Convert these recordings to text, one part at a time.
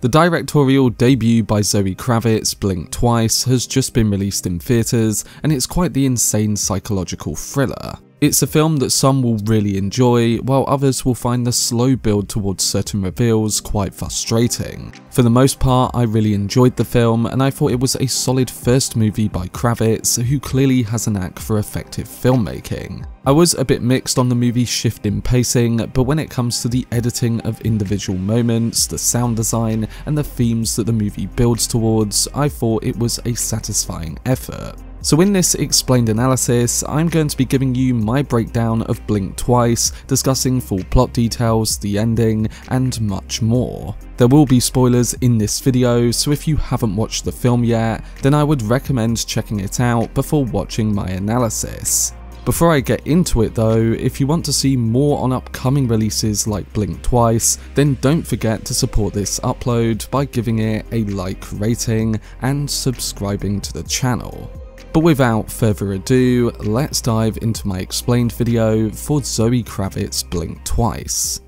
The directorial debut by Zoe Kravitz, Blink Twice, has just been released in theatres, and it's quite the insane psychological thriller. It's a film that some will really enjoy, while others will find the slow build towards certain reveals quite frustrating. For the most part, I really enjoyed the film, and I thought it was a solid first movie by Kravitz, who clearly has a knack for effective filmmaking. I was a bit mixed on the movie's shift in pacing, but when it comes to the editing of individual moments, the sound design, and the themes that the movie builds towards, I thought it was a satisfying effort. So in this explained analysis, I'm going to be giving you my breakdown of Blink Twice, discussing full plot details, the ending, and much more. There will be spoilers in this video, so if you haven't watched the film yet, then I would recommend checking it out before watching my analysis. Before I get into it though, if you want to see more on upcoming releases like Blink Twice, then don't forget to support this upload by giving it a like rating and subscribing to the channel. But without further ado, let's dive into my explained video for Zoe Kravitz Blink Twice.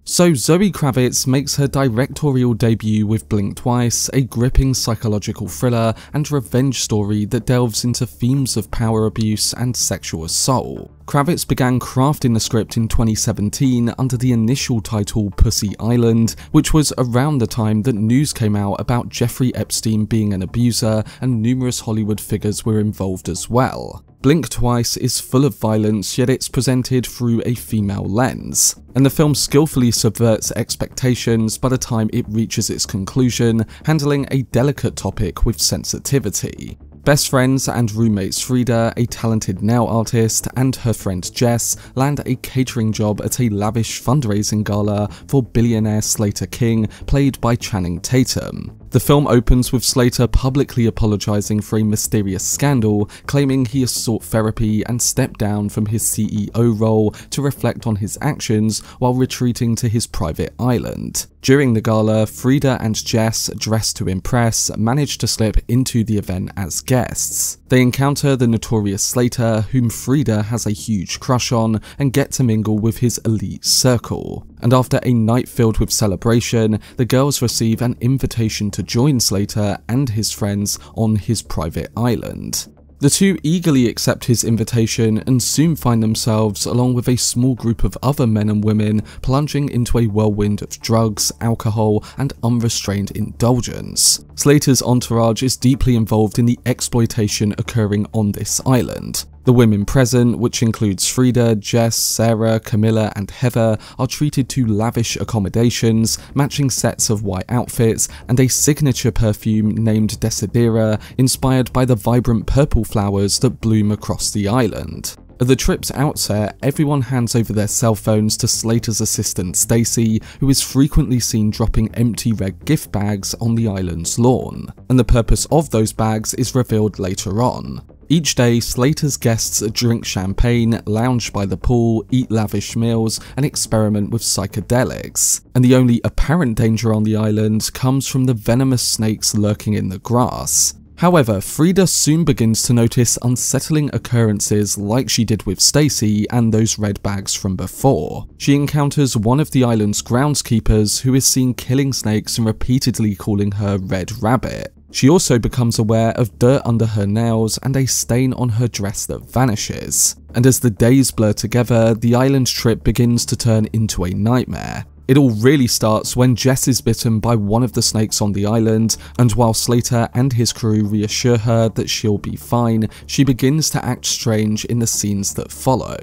So Zoe Kravitz makes her directorial debut with Blink Twice, a gripping psychological thriller and revenge story that delves into themes of power abuse and sexual assault. Kravitz began crafting the script in 2017 under the initial title Pussy Island, which was around the time that news came out about Jeffrey Epstein being an abuser and numerous Hollywood figures were involved as well. Blink Twice is full of violence, yet it's presented through a female lens, and the film skillfully subverts expectations by the time it reaches its conclusion, handling a delicate topic with sensitivity. Best friends and roommates Frida, a talented nail artist, and her friend Jess land a catering job at a lavish fundraising gala for billionaire Slater King, played by Channing Tatum. The film opens with Slater publicly apologising for a mysterious scandal, claiming he has sought therapy and stepped down from his CEO role to reflect on his actions while retreating to his private island. During the gala, Frida and Jess, dressed to impress, manage to slip into the event as guests. They encounter the notorious Slater, whom Frida has a huge crush on, and get to mingle with his elite circle. And after a night filled with celebration, the girls receive an invitation to join Slater and his friends on his private island. The two eagerly accept his invitation and soon find themselves, along with a small group of other men and women, plunging into a whirlwind of drugs, alcohol, and unrestrained indulgence. Slater's entourage is deeply involved in the exploitation occurring on this island. The women present, which includes Frida, Jess, Sarah, Camilla, and Heather, are treated to lavish accommodations, matching sets of white outfits, and a signature perfume named Desidera, inspired by the vibrant purple flowers that bloom across the island. At the trip's outset, everyone hands over their cell phones to Slater's assistant Stacy, who is frequently seen dropping empty red gift bags on the island's lawn, and the purpose of those bags is revealed later on. Each day, Slater's guests drink champagne, lounge by the pool, eat lavish meals, and experiment with psychedelics. And the only apparent danger on the island comes from the venomous snakes lurking in the grass. However, Frida soon begins to notice unsettling occurrences like she did with Stacy and those red bags from before. She encounters one of the island's groundskeepers who is seen killing snakes and repeatedly calling her Red Rabbit. She also becomes aware of dirt under her nails and a stain on her dress that vanishes. And as the days blur together, the island trip begins to turn into a nightmare. It all really starts when Jess is bitten by one of the snakes on the island, and while Slater and his crew reassure her that she'll be fine, she begins to act strange in the scenes that follow.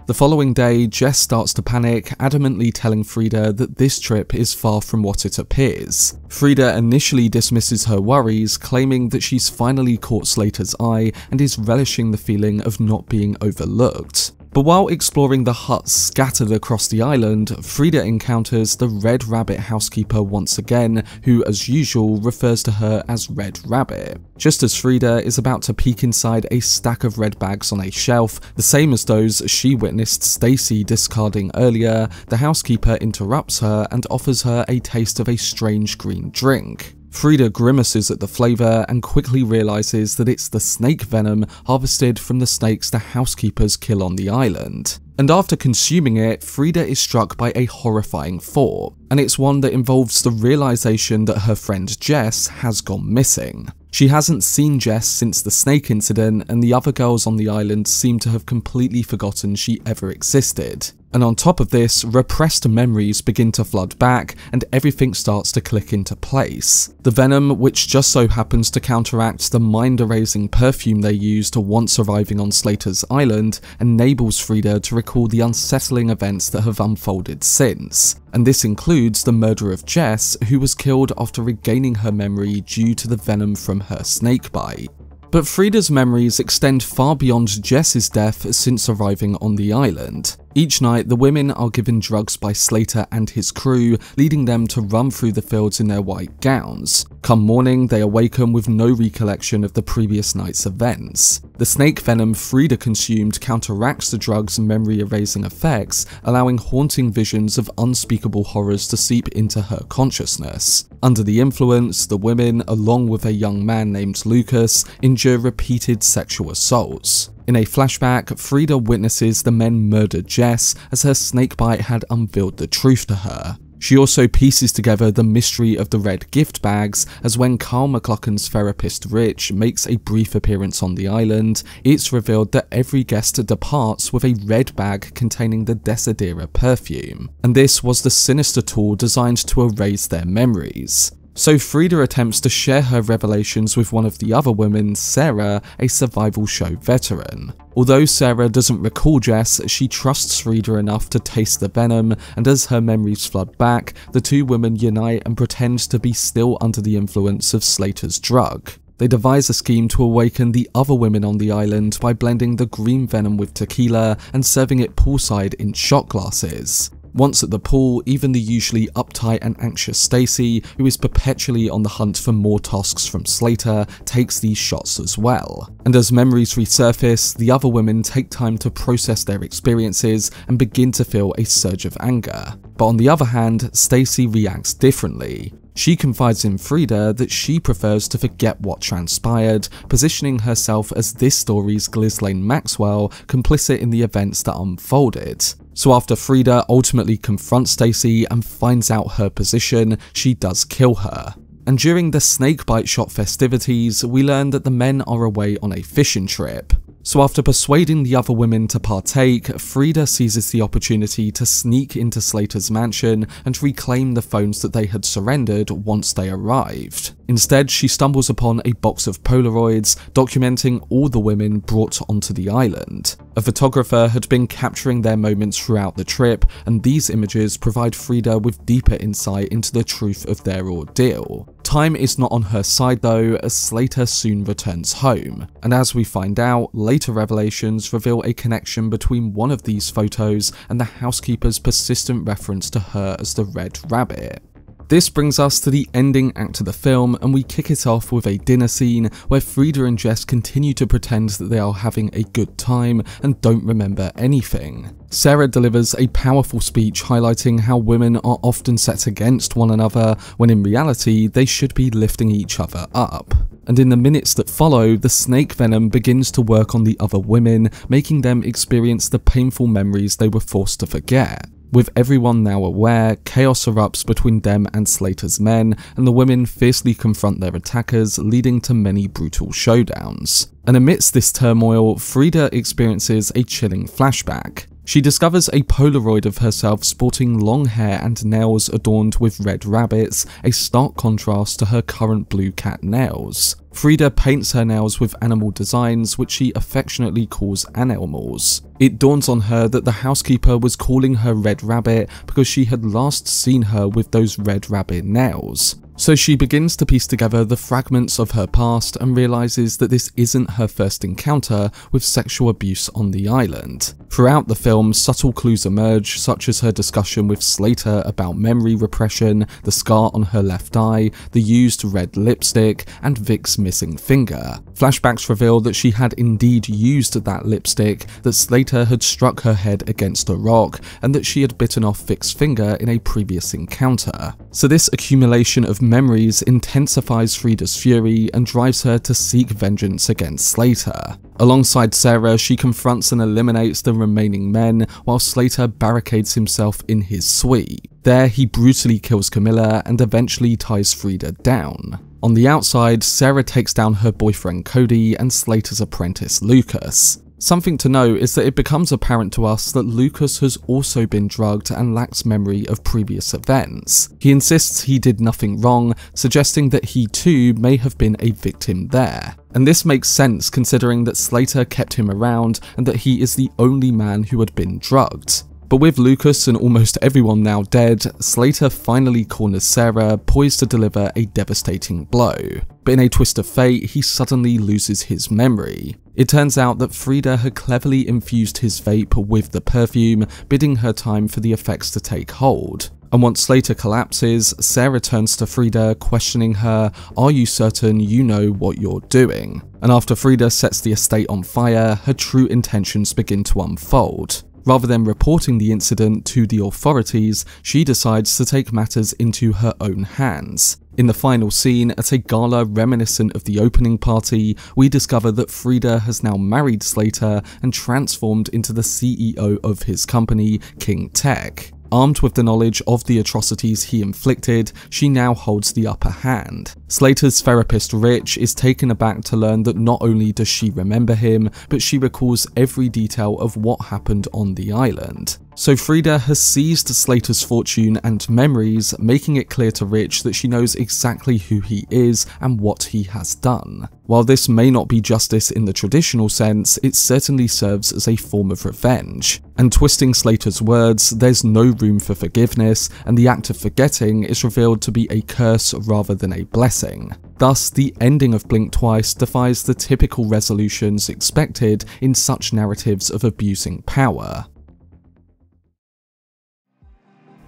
The following day, Jess starts to panic, adamantly telling Frida that this trip is far from what it appears. Frida initially dismisses her worries, claiming that she's finally caught Slater's eye and is relishing the feeling of not being overlooked. But while exploring the huts scattered across the island, Frida encounters the Red Rabbit housekeeper once again, who as usual refers to her as Red Rabbit. Just as Frida is about to peek inside a stack of red bags on a shelf, the same as those she witnessed Stacy discarding earlier, the housekeeper interrupts her and offers her a taste of a strange green drink. Frida grimaces at the flavour and quickly realises that it's the snake venom harvested from the snakes the housekeepers kill on the island. And after consuming it, Frida is struck by a horrifying thought, and it's one that involves the realization that her friend Jess has gone missing. She hasn't seen Jess since the snake incident, and the other girls on the island seem to have completely forgotten she ever existed. And on top of this, repressed memories begin to flood back, and everything starts to click into place. The venom, which just so happens to counteract the mind-erasing perfume they used once arriving on Slater's island, enables Frida to recall the unsettling events that have unfolded since. And this includes the murder of Jess, who was killed after regaining her memory due to the venom from her snake bite. But Frida's memories extend far beyond Jess's death since arriving on the island. Each night, the women are given drugs by Slater and his crew, leading them to run through the fields in their white gowns. Come morning, they awaken with no recollection of the previous night's events. The snake venom Frida consumed counteracts the drug's memory-erasing effects, allowing haunting visions of unspeakable horrors to seep into her consciousness. Under the influence, the women, along with a young man named Lucas, endure repeated sexual assaults. In a flashback, Frida witnesses the men murder Jess as her snakebite had unveiled the truth to her. She also pieces together the mystery of the red gift bags, as when Carl McLachlan's therapist Rich makes a brief appearance on the island, it's revealed that every guest departs with a red bag containing the Desidera perfume, and this was the sinister tool designed to erase their memories. So Frida attempts to share her revelations with one of the other women, Sarah, a survival show veteran. Although Sarah doesn't recall Jess, she trusts Frida enough to taste the venom, and as her memories flood back, the two women unite and pretend to be still under the influence of Slater's drug. They devise a scheme to awaken the other women on the island by blending the green venom with tequila and serving it poolside in shot glasses. Once at the pool, even the usually uptight and anxious Stacy, who is perpetually on the hunt for more tasks from Slater, takes these shots as well. And as memories resurface, the other women take time to process their experiences and begin to feel a surge of anger. But on the other hand, Stacy reacts differently. She confides in Frida that she prefers to forget what transpired, positioning herself as this story's Ghislaine Maxwell, complicit in the events that unfolded. So after Frida ultimately confronts Stacy and finds out her position, she does kill her. And during the snakebite shot festivities, we learn that the men are away on a fishing trip. So after persuading the other women to partake, Frida seizes the opportunity to sneak into Slater's mansion and reclaim the phones that they had surrendered once they arrived. Instead, she stumbles upon a box of Polaroids documenting all the women brought onto the island. A photographer had been capturing their moments throughout the trip, and these images provide Frida with deeper insight into the truth of their ordeal. Time is not on her side though, as Slater soon returns home, and as we find out, later revelations reveal a connection between one of these photos and the housekeeper's persistent reference to her as the Red Rabbit. This brings us to the ending act of the film, and we kick it off with a dinner scene where Frida and Jess continue to pretend that they are having a good time and don't remember anything. Sarah delivers a powerful speech highlighting how women are often set against one another when in reality they should be lifting each other up. And in the minutes that follow, the snake venom begins to work on the other women, making them experience the painful memories they were forced to forget. With everyone now aware, chaos erupts between them and Slater's men, and the women fiercely confront their attackers, leading to many brutal showdowns. And amidst this turmoil, Frida experiences a chilling flashback. She discovers a Polaroid of herself sporting long hair and nails adorned with red rabbits, a stark contrast to her current blue cat nails. Frida paints her nails with animal designs, which she affectionately calls Anelmals. It dawns on her that the housekeeper was calling her Red Rabbit because she had last seen her with those red rabbit nails. So she begins to piece together the fragments of her past and realizes that this isn't her first encounter with sexual abuse on the island. Throughout the film, subtle clues emerge, such as her discussion with Slater about memory repression, the scar on her left eye, the used red lipstick, and Vic's missing finger. Flashbacks reveal that she had indeed used that lipstick, that Slater had struck her head against a rock, and that she had bitten off Vic's finger in a previous encounter. So this accumulation of memories intensifies Frida's fury and drives her to seek vengeance against Slater. Alongside Sarah, she confronts and eliminates the remaining men, while Slater barricades himself in his suite. There, he brutally kills Camilla and eventually ties Frida down. On the outside, Sarah takes down her boyfriend Cody and Slater's apprentice Lucas. Something to note is that it becomes apparent to us that Lucas has also been drugged and lacks memory of previous events. He insists he did nothing wrong, suggesting that he too may have been a victim there. And this makes sense considering that Slater kept him around and that he is the only man who had been drugged. But with Lucas and almost everyone now dead, Slater finally corners Sarah, poised to deliver a devastating blow. But in a twist of fate, he suddenly loses his memory. It turns out that Frida had cleverly infused his vape with the perfume, bidding her time for the effects to take hold. And once Slater collapses, Sarah turns to Frida, questioning her, "Are you certain you know what you're doing?" And after Frida sets the estate on fire, her true intentions begin to unfold. Rather than reporting the incident to the authorities, she decides to take matters into her own hands. In the final scene, at a gala reminiscent of the opening party, we discover that Frida has now married Slater and transformed into the CEO of his company, King Tech. Armed with the knowledge of the atrocities he inflicted, she now holds the upper hand. Slater's therapist Rich is taken aback to learn that not only does she remember him, but she recalls every detail of what happened on the island. So Frida has seized Slater's fortune and memories, making it clear to Rich that she knows exactly who he is and what he has done. While this may not be justice in the traditional sense, it certainly serves as a form of revenge. And twisting Slater's words, there's no room for forgiveness, and the act of forgetting is revealed to be a curse rather than a blessing. Thus, the ending of Blink Twice defies the typical resolutions expected in such narratives of abusing power.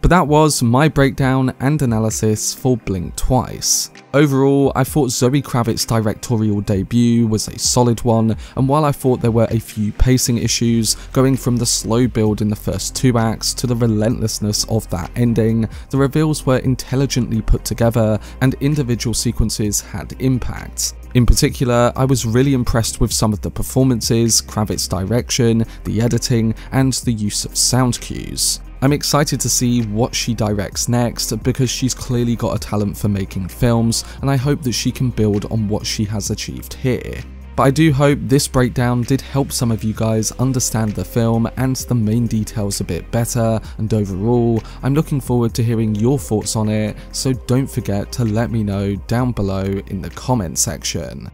But that was my breakdown and analysis for Blink Twice. Overall, I thought Zoe Kravitz's directorial debut was a solid one, and while I thought there were a few pacing issues, going from the slow build in the first 2 acts to the relentlessness of that ending, the reveals were intelligently put together and individual sequences had impact. In particular, I was really impressed with some of the performances, Kravitz's direction, the editing, and the use of sound cues. I'm excited to see what she directs next because she's clearly got a talent for making films, and I hope that she can build on what she has achieved here. But I do hope this breakdown did help some of you guys understand the film and the main details a bit better, and overall, I'm looking forward to hearing your thoughts on it, so don't forget to let me know down below in the comment section.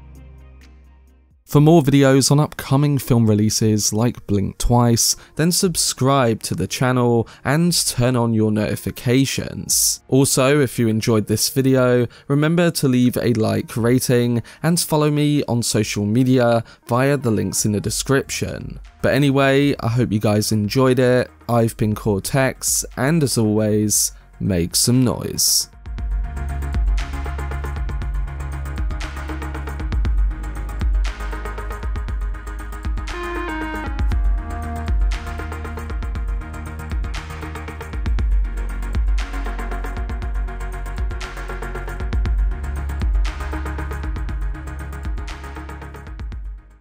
For more videos on upcoming film releases like Blink Twice, then subscribe to the channel and turn on your notifications. Also, if you enjoyed this video, remember to leave a like rating and follow me on social media via the links in the description. But anyway, I hope you guys enjoyed it. I've been Cortex, and as always, make some noise.